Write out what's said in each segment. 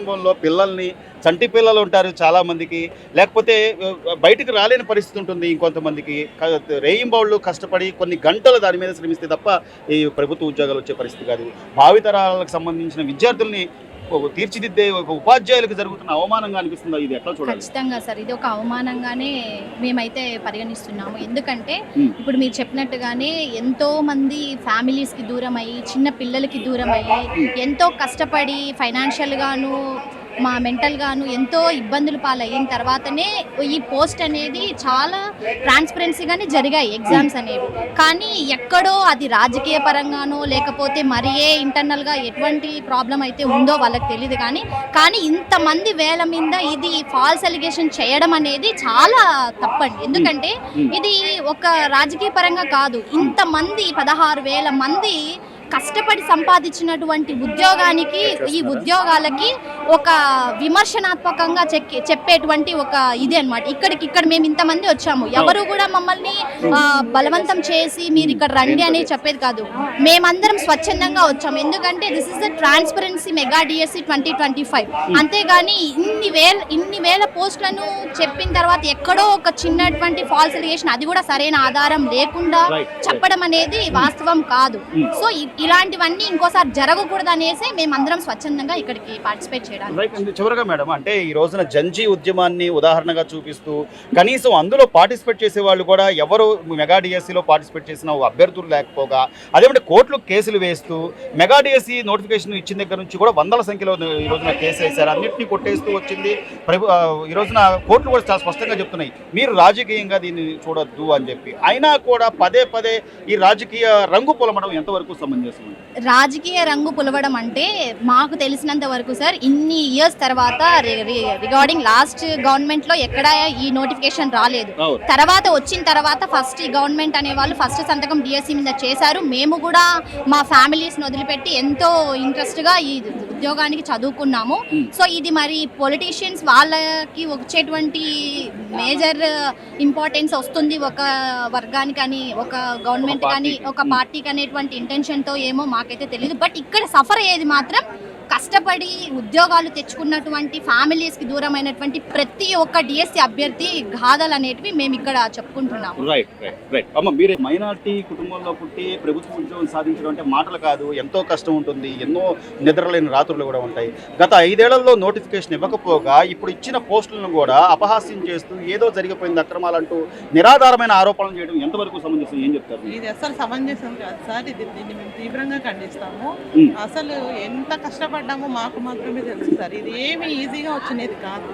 కుటుంబంలో పిల్లల్ని చంటి పిల్లలు ఉంటారు చాలామందికి, లేకపోతే బయటికి రాలేని పరిస్థితి ఉంటుంది ఇంకొంతమందికి. రేయింబౌళ్ళు కష్టపడి కొన్ని గంటలు దాని మీద శ్రమిస్తే తప్ప ఈ ప్రభుత్వ ఉద్యోగాలు వచ్చే పరిస్థితి కాదు. భావితరాలకు సంబంధించిన విద్యార్థుల్ని తీర్చిదిద్దే ఒక ఉపాధ్యాయులకు జరుగుతున్న అవమానంగా అనిపిస్తుందా? ఇది ఎట్లా చూడాలి? ఖచ్చితంగా సార్, ఇది ఒక అవమానంగానే మేమైతే పరిగణిస్తున్నాము. ఎందుకంటే ఇప్పుడు మీరు చెప్పినట్టుగానే ఎంతో మంది ఫ్యామిలీస్కి దూరం అయ్యి, చిన్న పిల్లలకి దూరం అయ్యి, ఎంతో కష్టపడి ఫైనాన్షియల్ గాను మా మెంటల్ గాను ఎంతో ఇబ్బందులు పాలయిన తర్వాతనే ఈ పోస్ట్ అనేది చాలా ట్రాన్స్పరెన్సీగానే జరిగాయి ఎగ్జామ్స్ అనేవి. కానీ ఎక్కడో అది రాజకీయ పరంగానో లేకపోతే మరి ఏ ఇంటర్నల్గా ఎటువంటి ప్రాబ్లం అయితే ఉందో వాళ్ళకి తెలియదు. కానీ ఇంతమంది వేల మీద ఇది ఫాల్స్ అలిగేషన్ చేయడం అనేది చాలా తప్పండి. ఎందుకంటే ఇది ఒక రాజకీయ పరంగా కాదు, ఇంతమంది 16,000 మంది కష్టపడి సంపాదించినటువంటి ఉద్యోగానికి, ఈ ఉద్యోగాలకి ఒక విమర్శనాత్మకంగా చెప్పేటువంటి ఒక ఇది అనమాట. ఇక్కడ మేము ఇంతమంది వచ్చాము, ఎవరు కూడా మమ్మల్ని బలవంతం చేసి మీరు ఇక్కడ రండి అని చెప్పేది కాదు. మేమందరం స్వచ్ఛందంగా వచ్చాము. ఎందుకంటే this is the transparency mega DSC 2025. అంతేగాని ఇన్ని వేల పోస్టులను చెప్పిన తర్వాత ఎక్కడో ఒక చిన్నటువంటి ఫాల్స్ అలిగేషన్, అది కూడా సరైన ఆధారం లేకుండా చెప్పడం అనేది వాస్తవం కాదు. సో ఇలాంటివన్నీ ఇంకోసారి జరగకూడదు అనేసి మేమందరం స్వచ్ఛందంగా ఇక్కడికి పార్టిసిపేట్ చేయడానికి. చివరగా మేడం, అంటే ఈ రోజున జంజీ ఉద్యమాన్ని ఉదాహరణగా చూపిస్తూ కనీసం అందులో పార్టిసిపేట్ చేసే వాళ్ళు కూడా ఎవరు మెగా డిఎస్సిలో పార్టిసిపేట్ చేసిన అభ్యర్థులు లేకపోగా, అదేమంటే కోర్టులు కేసులు వేస్తూ మెగా డిఎస్సి నోటిఫికేషన్ ఇచ్చిన దగ్గర నుంచి కూడా వందల సంఖ్యలో ఈ రోజున కేసు వేశారు, అన్నింటినీ కొట్టేస్తూ వచ్చింది. ఈ రోజున కోర్టులు కూడా చాలా స్పష్టంగా చెప్తున్నాయి మీరు రాజకీయంగా దీన్ని చూడొద్దు అని చెప్పి. అయినా కూడా పదే పదే ఈ రాజకీయ రంగు పొలమడం ఎంతవరకు సంబంధించింది? రాజకీయ రంగు పులవడం అంటే మాకు తెలిసినంత వరకు సార్, ఇన్ని ఇయర్స్ తర్వాత రిగార్డింగ్ లాస్ట్ గవర్నమెంట్ లో ఎక్కడ ఈ నోటిఫికేషన్ రాలేదు. తర్వాత వచ్చిన తర్వాత ఫస్ట్ ఈ గవర్నమెంట్ అనే వాళ్ళు ఫస్ట్ సంతకం డిఎస్సి మీద చేశారు. మేము కూడా మా ఫ్యామిలీస్ వదిలిపెట్టి ఎంతో ఇంట్రెస్ట్ గా ఈ ఉద్యోగానికి చదువుకున్నాము. సో ఇది మరి పొలిటీషియన్స్ వాళ్ళకి వచ్చేటువంటి మేజర్ ఇంపార్టెన్స్ వస్తుంది ఒక వర్గానికి అని, ఒక గవర్నమెంట్ కానీ ఒక పార్టీకి అనేటువంటి ఇంటెన్షన్తో ఏమో మాకైతే తెలియదు. బట్ ఇక్కడ సఫర్ అయ్యేది మాత్రం కష్టపడి ఉద్యోగాలు తెచ్చుకున్నటువంటి ఫ్యామిలీస్కి దూరమైనటువంటి ప్రతి ఒక్క డిఎస్సి అభ్యర్థి గాథలు అనేటివి మేము ఇక్కడ చెప్పుకుంటున్నాము. రైట్ అమ్మ, మీరు మైనార్టీ కుటుంబంలో పుట్టి ప్రభుత్వ ఉద్యోగం సాధించడం అంటే మాటలు కాదు, ఎంతో కష్టం ఉంటుంది, ఎన్నో నిద్రలేని రాత్రులు కూడా ఉంటాయి. గత 5 ఏళ్లలో నోటిఫికేషన్ ఇవ్వకపోగా ఇప్పుడు ఇచ్చిన పోస్టులను కూడా అపహాస్యం చేస్తూ ఏదో జరిగిపోయింది అక్రమాలంటూ నిరాధారమైన ఆరోపణలు చేయడం ఎంతవరకు సమంజసం? ఏం చెప్తారు? ఇది అసలు సమంజసం కాదు సార్, దీన్ని మేము తీవ్రంగా ఖండిస్తాము. అసలు ఎంత కష్టపడ్డామో మాకు మాత్రమే తెలుసు సార్. ఇది ఏమి ఈజీగా వచ్చినది కాదు,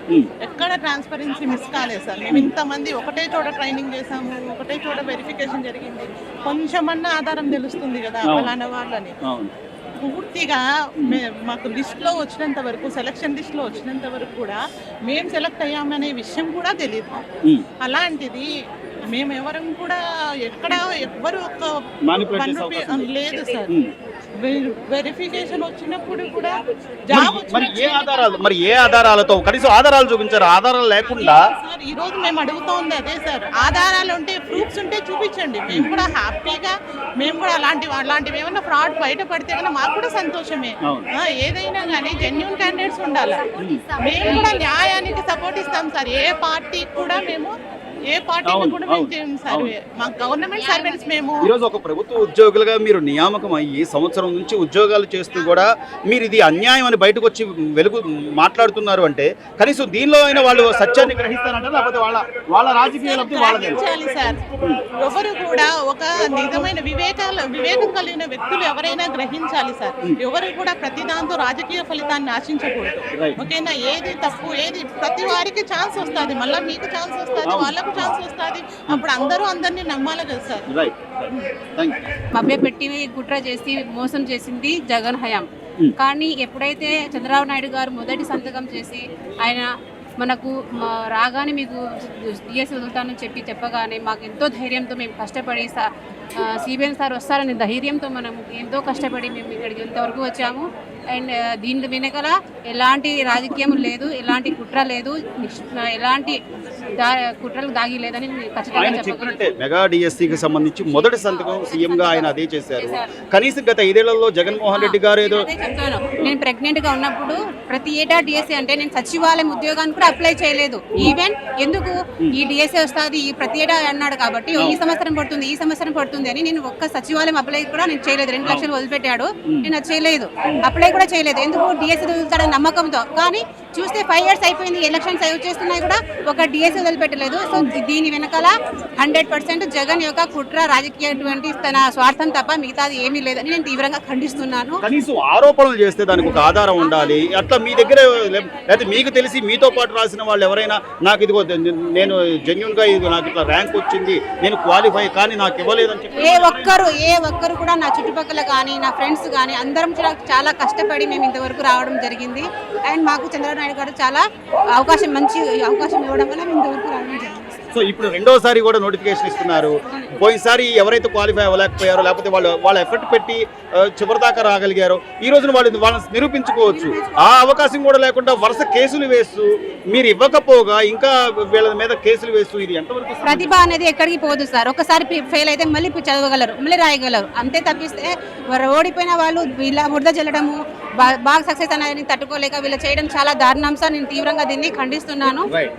ఎక్కడ ట్రాన్స్పరెన్సీ మిస్ కాలేదు సార్. మేము ఇంతమంది ఒకటే చోట ట్రైనింగ్ చేసాము, ఒకటే చోట వెరిఫికేషన్ జరిగింది, కొంచెమన్నా ఆధారం తెలుస్తుంది కదా ఫలానా వాళ్ళని. పూర్తిగా మాకు లిస్ట్లో వచ్చినంత వరకు, సెలక్షన్ లిస్ట్లో వచ్చినంత వరకు కూడా మేము సెలెక్ట్ అయ్యామనే విషయం కూడా తెలియదు. అలాంటిది మేము ఎవరం కూడా ఎక్కడ ఎవ్వరు ఒక లేదు సార్. వెరిఫికేషన్ వచ్చినప్పుడు కూడా ఏ ఆధారాలతో కనీసం ఆధారాలు చూపించారు? ఆధారాలు లేకుండా సార్ ఈ రోజు మేము అడుగుతోంది అదే సార్. ఆధారాలు ఉంటే, ప్రూఫ్స్ ఉంటే చూపించండి. మేము కూడా హ్యాపీగా, మేము కూడా అలాంటివి ఏమైనా ఫ్రాడ్ బయటపడితే కన్నా మాకు కూడా సంతోషమే. ఏదైనా కానీ జెన్యూన్ క్యాండిడేట్స్ ఉండాలి. మేము కూడా న్యాయానికి సపోర్ట్ ఇస్తాం సార్. ఏ పార్టీ కూడా మేము గవర్నమెంట్ సర్వెంట్స్ మేము. ఈరోజు ఒక ప్రభుత్వ ఉద్యోగులుగా మీరు నియామకం అయ్యి సంవత్సరం నుంచి ఉద్యోగాలు చేస్తూ కూడా మీరు ఇది అన్యాయం అని బయటకు వచ్చి మాట్లాడుతున్నారు అంటే కనీసం దీనిలో అయినా వాళ్ళు సత్యాన్ని గ్రహిస్తారంటే, లేకపోతే వాళ్ళ రాజకీయ లబ్ధి వాళ్ళదే సార్. ఎవరు కూడా ఒక నిజమైన వివేకం కలిగిన వ్యక్తులు ఎవరైనా గ్రహించాలి సార్. ఎవరు కూడా ప్రతి దాంతో రాజకీయ ఫలితాన్ని ఆశించకూడదు. ఓకేనా? ఏది తప్పు, ఏది ప్రతి వారికి ఛాన్స్ వస్తుంది, మళ్ళీ మీకు ఛాన్స్ వస్తుంది, వాళ్ళకు ఛాన్స్ వస్తుంది. అప్పుడు అందరినీ నమ్మాలి కదా సార్. మభ్యపెట్టి కుట్ర చేసి మోసం చేసింది జగన్ హయాం. కానీ ఎప్పుడైతే చంద్రబాబు నాయుడు గారు మొదటి సంతకం చేసి ఆయన మనకు రాగానే మీకు డిఎస్సి వదులుతానని చెప్పగానే మాకు ఎంతో ధైర్యంతో మేము కష్టపడి సిబిఎన్ సార్ వస్తారని ధైర్యంతో మనం ఎంతో కష్టపడి మేము ఇక్కడికి ఇంతవరకు వచ్చాము. అండ్ దీని వెనకాల ఎలాంటి రాజకీయం లేదు, ఎలాంటి కుట్ర లేదు, ఎలాంటి కుట్రలు దాగి లేదని నేను ఖచ్చితంగా ఆయన చెప్పగలను. చెప్పినట్టే మెగా డిఎస్సికి సంబంధించి మొదటి సంతకం సీఎం గా ఆయన అదే చేశారు. కనీసం గత 5 ఏళ్లలో జగన్మోహన్ రెడ్డి గారు ఏదో అదే చెప్తాను. నేను ప్రెగ్నెంట్ గా ఉన్నప్పుడు ప్రతి ఏటా డిఎస్సీ అంటే నేను సచివాలయం ఉద్యోగాన్ని కూడా అప్లై చేయలేదు. ఈవెన్ ఎందుకు ఈ డిఎస్సీ వస్తుంది ఈ ప్రతి ఏటా అన్నాడు కాబట్టి ఈ సంవత్సరం పడుతుంది అని నేను ఒక్క సచివాలయం అప్లై కూడా నేను చేయలేదు. 2 లక్షలు వదిలిపెట్టాడు, నేను అది చేయలేదు, అప్లై కూడా చేయలేదు. ఎందుకు డిఎస్సీ వదులుతాడని నమ్మకంతో. కానీ చూస్తే 5 years అయిపోయింది, ఎలక్షన్స్ వచ్చేస్తున్నాయి కూడా ఒక డిఎస్సీ వదిలిపెట్టలేదు. సో దీని వెనకాల 100% జగన్ యొక్క కుట్ర రాజకీయటువంటి తన స్వార్థం తప్ప మిగతాది ఏమీ లేదని నేను తీవ్రంగా ఖండిస్తున్నాను. కనీసం ఆరోపణలు చేస్తే దానికి ఒక ఆధారం ఉండాలి. అట్లా మీ దగ్గర లేకపోతే మీకు తెలిసి మీతో పాటు రాసిన వాళ్ళు ఎవరైనా నాకు ఇదిగో నేను జెన్యున్ గా ఇది నాకు ఇట్లా ర్యాంక్ వచ్చింది, నేను క్వాలిఫై కానీ నాకు ఇవ్వలేదని చెప్పి ఏ ఒక్కరు కూడా నా చుట్టుపక్కల కానీ నా ఫ్రెండ్స్ కానీ అందరం చాలా కష్టపడి మేము ఇంతవరకు రావడం జరిగింది. అండ్ మాకు చంద్రబాబు నాయుడు గారు చాలా మంచి అవకాశం ఇవ్వడం వల్ల మేము ఇంతవరకు రావడం జరిగింది. సో ఇప్పుడు రెండోసారి కూడా నోటిఫికేషన్ ఇస్తున్నారు. పోయినసారి ఎవరైతే క్వాలిఫై అవ్వలేకపోయారో లేకపోతే వాళ్ళ ఎఫర్ట్ పెట్టి చివరి దాకా రాగలిగారో ఈ రోజున వాళ్ళని నిరూపించుకోవచ్చు. ఆ అవకాశం కూడా లేకుండా వరుస కేసులు వేస్తూ మీరు ఇవ్వకపోగా ఇంకా వీళ్ళ మీద కేసులు వేస్తూ ఇది ఎంతవరకు ప్రతిభ అనేది ఎక్కడికి పోదు సార్. ఒకసారి ఫెయిల్ అయితే మళ్ళీ చదవగలరు, మళ్ళీ రాయగలరు. అంతే తప్పిస్తే ఓడిపోయిన వాళ్ళు ఇలా బురద చెల్లడము బాగా సక్సెస్ అనేది తట్టుకోలేక వీళ్ళు చేయడం చాలా దారుణం సార్. నేను తీవ్రంగా దీన్ని ఖండిస్తున్నాను. రైట్.